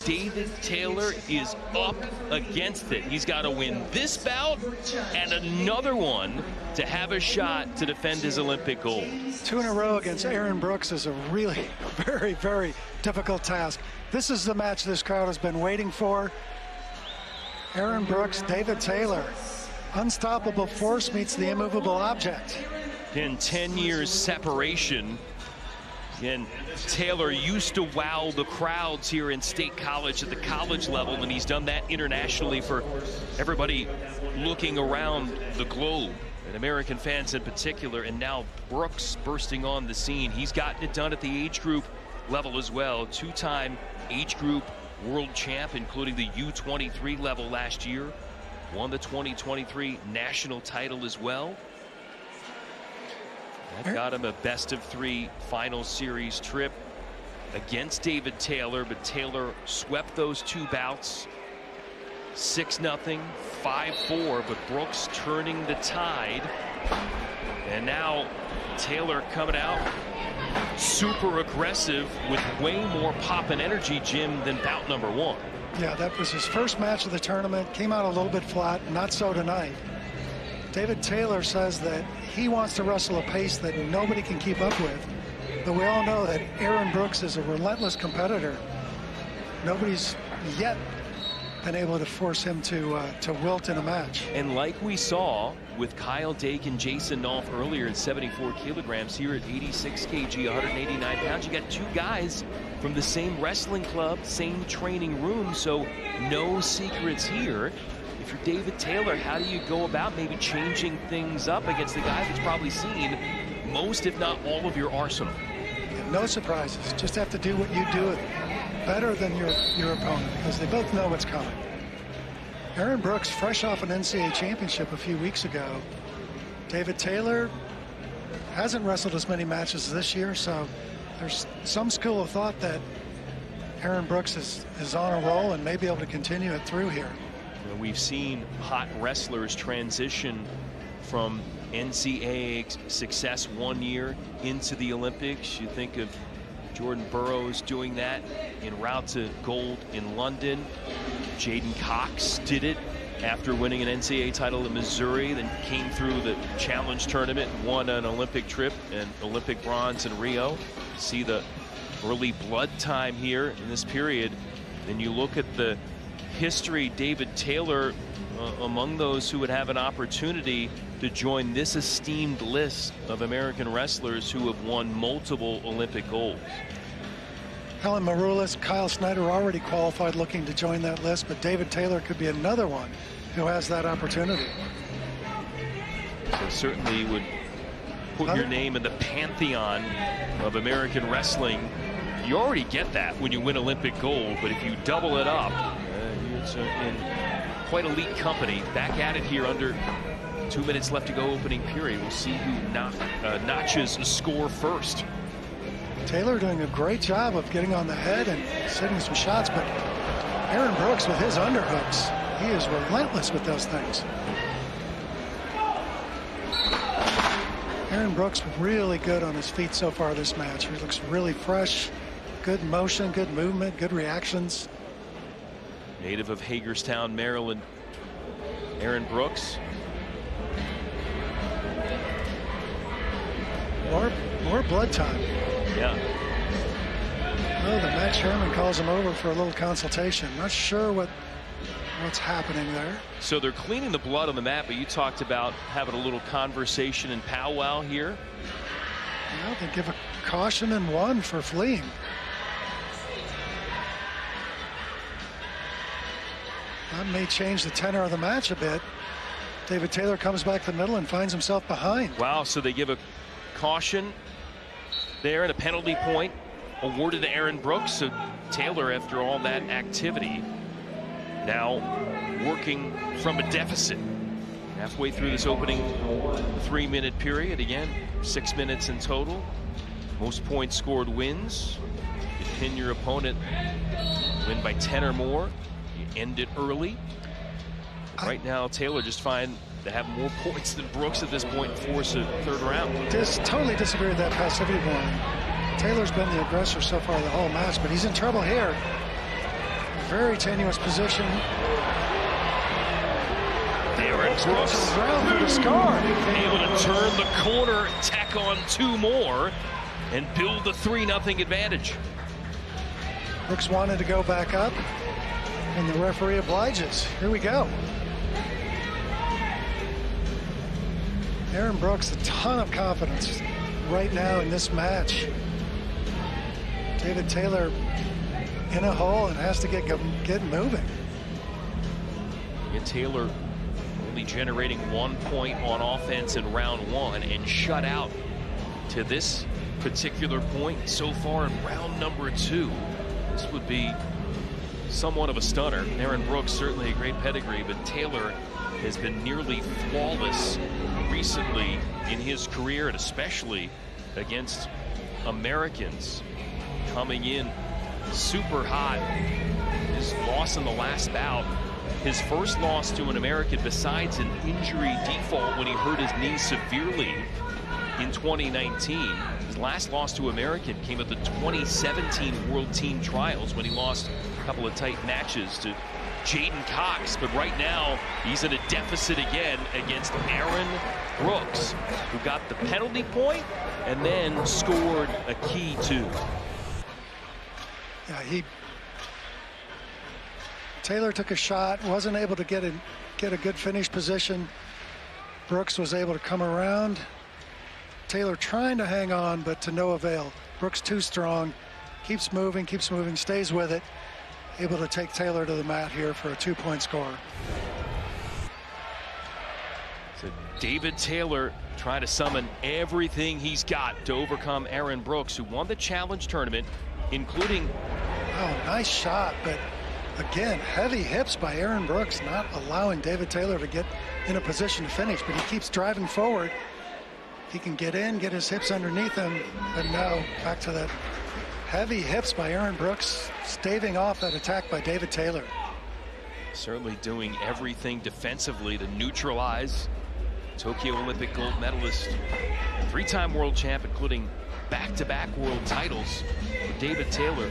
David Taylor is up against it. He's got to win this bout and another one to have a shot to defend his Olympic gold. 2 in a row against Aaron Brooks is a really very, very difficult task. This is the match this crowd has been waiting for. Aaron Brooks, David Taylor. Unstoppable force meets the immovable object. In 10 years separation. And Taylor used to wow the crowds here in State College at the college level, and he's done that internationally for everybody looking around the globe, and American fans in particular. And now Brooks bursting on the scene. He's gotten it done at the age group level as well. 2-time age group world champ, including the U23 level last year. Won the 2023 national title as well. That got him a best-of-3 final series trip against David Taylor, but Taylor swept those 2 bouts. 6-0, 5-4, but Brooks turning the tide. And now Taylor coming out super aggressive with way more pop and energy, Jim, than bout number 1. Yeah, that was his first match of the tournament. Came out a little bit flat, not so tonight. David Taylor says that he wants to wrestle a pace that nobody can keep up with. But we all know that Aaron Brooks is a relentless competitor. Nobody's yet been able to force him to wilt in a match. And like we saw with Kyle Dake and Jason Nolf earlier at 74 kilograms, here at 86 kg, 189 pounds, you got 2 guys from the same wrestling club, same training room, so no secrets here. If you're David Taylor, how do you go about maybe changing things up against the guy that's probably seen most, if not all, of your arsenal? And no surprises. Just have to do what you do better than your opponent, because they both know what's coming. Aaron Brooks, fresh off an NCAA championship a few weeks ago. David Taylor hasn't wrestled as many matches this year, so there's some school of thought that Aaron Brooks is on a roll and may be able to continue it through here. We've seen hot wrestlers transition from NCAA success 1 year into the Olympics. You think of Jordan Burroughs doing that en route to gold in London. Jaden Cox did it after winning an NCAA title in Missouri, then came through the challenge tournament and won an Olympic trip and Olympic bronze in Rio. See the early blood time here in this period. Then you look at the history, David Taylor among those who would have an opportunity to join this esteemed list of American wrestlers who have won multiple Olympic golds. Helen Maroulis, Kyle Snyder already qualified, looking to join that list, but David Taylor could be another one who has that opportunity. So certainly would put your name in the pantheon of American wrestling. You already get that when you win Olympic gold, but if you double it up, it's in quite elite company. Back at it here under 2 minutes left to go, opening period. We'll see who notches a score first. Taylor doing a great job of getting on the head and setting some shots, but Aaron Brooks with his underhooks, he is relentless with those things. Aaron Brooks really good on his feet so far this match. He looks really fresh, good motion, good movement, good reactions. Native of Hagerstown, Maryland, Aaron Brooks. More blood time. Yeah. Well, the match chairman calls him over for a little consultation. Not sure what's happening there. So they're cleaning the blood on the mat, but you talked about having a little conversation and powwow here. Well, they give a caution and 1 for fleeing. That may change the tenor of the match a bit. David Taylor comes back to the middle and finds himself behind. Wow, so they give a caution there and a penalty point awarded to Aaron Brooks. So Taylor, after all that activity, now working from a deficit. Halfway through this opening 3-minute period. Again, 6 minutes in total. Most points scored wins. You pin your opponent, win by 10 or more. You end it early. Right now, Taylor just find to have more points than Brooks at this point and force a third round. Totally disagree with that passivity warning. Taylor's been the aggressor so far the whole match, but he's in trouble here. very tenuous position. Aaron Brooks around for the score. able to turn the corner, tack on 2 more, and build the 3-0 advantage. Brooks wanted to go back up, and the referee obliges. Here we go. Aaron Brooks, a ton of confidence right now in this match. David Taylor in a hole and has to get moving. And Taylor only generating 1 point on offense in round 1 and shut out to this particular point so far in round number 2. This would be somewhat of a stunner. Aaron Brooks certainly a great pedigree, but Taylor has been nearly flawless recently in his career, and especially against Americans, coming in super hot. His loss in the last bout, his first loss to an American besides an injury default when he hurt his knee severely in 2019. His last loss to American came at the 2017 World Team Trials when he lost a couple of tight matches to Jaden Cox. But right now, he's in a deficit again against Aaron Brooks, who got the penalty point and then scored a key 2. Yeah, Taylor took a shot, wasn't able to get a good finish position. Brooks was able to come around. Taylor trying to hang on, but to no avail. Brooks too strong, keeps moving, stays with it. Able to take Taylor to the mat here for a 2-point score. So David Taylor trying to summon everything he's got to overcome Aaron Brooks, who won the challenge tournament, including... Oh, nice shot, but again, heavy hips by Aaron Brooks, not allowing David Taylor to get in a position to finish, but he keeps driving forward. He can get in, get his hips underneath him, but now back to that heavy hips by Aaron Brooks, staving off that attack by David Taylor. Certainly doing everything defensively to neutralize Tokyo Olympic gold medalist, 3-time world champ, including back-to-back world titles for David Taylor.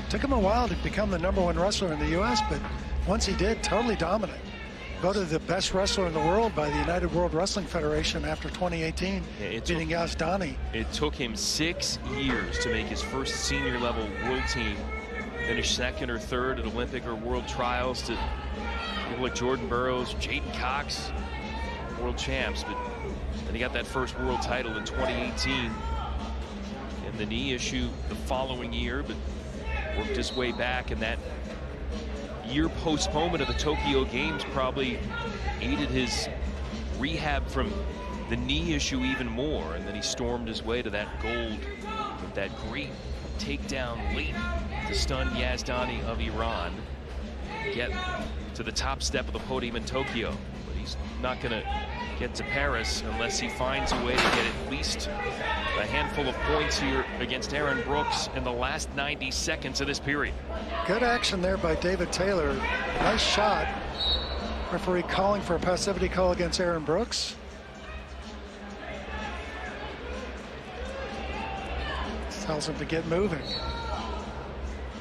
Took him a while to become the #1 wrestler in the U.S., but once he did, totally dominant. Voted the best wrestler in the world by the United World Wrestling Federation after 2018, beating Yazdani. It took him 6 years to make his first senior level world team, finish 2nd or 3rd at Olympic or world trials, to people like Jordan Burroughs, Jaden Cox, world champs. But then he got that first world title in 2018, and the knee issue the following year, but worked his way back, and that year postponement of the Tokyo Games probably aided his rehab from the knee issue even more, and then he stormed his way to that gold with that great takedown late to stun Yazdani of Iran, get to the top step of the podium in Tokyo. But he's not going to get to Paris unless he finds a way to get at least a handful of points here against Aaron Brooks in the last 90 seconds of this period. Good action there by David Taylor. Nice shot. Referee calling for a passivity call against Aaron Brooks. Tells him to get moving.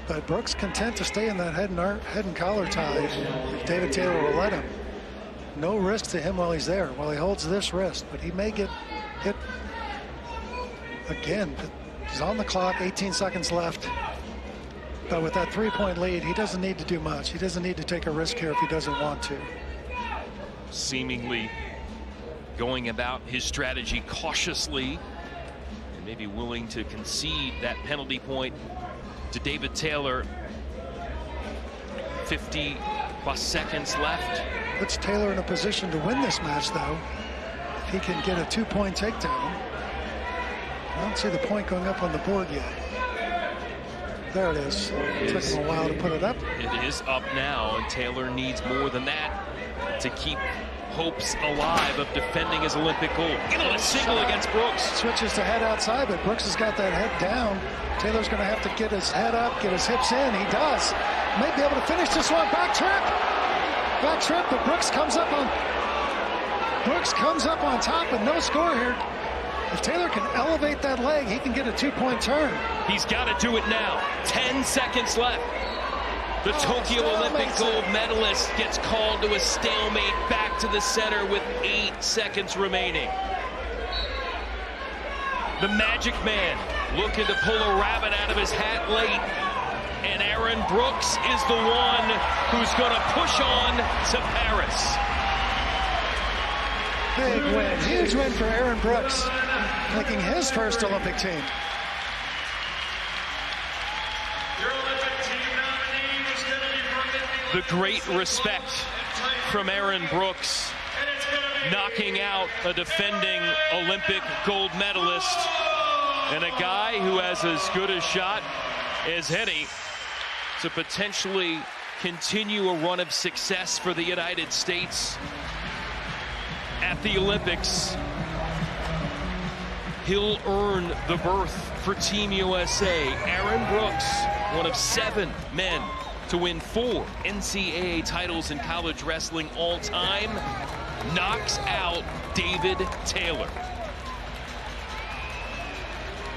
But Brooks content to stay in that head and collar tie if David Taylor will let him. No risk to him while he's there, while he holds this wrist, but he may get hit again. He's on the clock, 18 seconds left. But with that 3-point lead, he doesn't need to do much. He doesn't need to take a risk here if he doesn't want to. Seemingly going about his strategy cautiously, and maybe willing to concede that penalty point to David Taylor. 50+ seconds left. Puts Taylor in a position to win this match, though. If he can get a 2-point takedown. I don't see the point going up on the board yet. There it is. It took him a while to put it up. It is up now, and Taylor needs more than that to keep hopes alive of defending his Olympic gold. Into a single against Brooks. Switches to head outside, but Brooks has got that head down. Taylor's going to have to get his head up, get his hips in. He does. May be able to finish this one. Back trip, but Brooks comes up on top with no score here. If Taylor can elevate that leg, he can get a 2-point turn. He's got to do it now. 10 seconds left. The Tokyo Olympic gold medalist gets called to a stalemate back to the center with 8 seconds remaining. The Magic Man looking to pull a rabbit out of his hat late. And Aaron Brooks is the one who's going to push on to Paris. Big win, huge win for Aaron Brooks, making his first Olympic team. The great respect from Aaron Brooks, knocking out a defending Olympic gold medalist and a guy who has as good a shot as any to potentially continue a run of success for the United States at the Olympics. He'll earn the berth for Team USA. Aaron Brooks, one of 7 men to win 4 NCAA titles in college wrestling all time, knocks out David Taylor.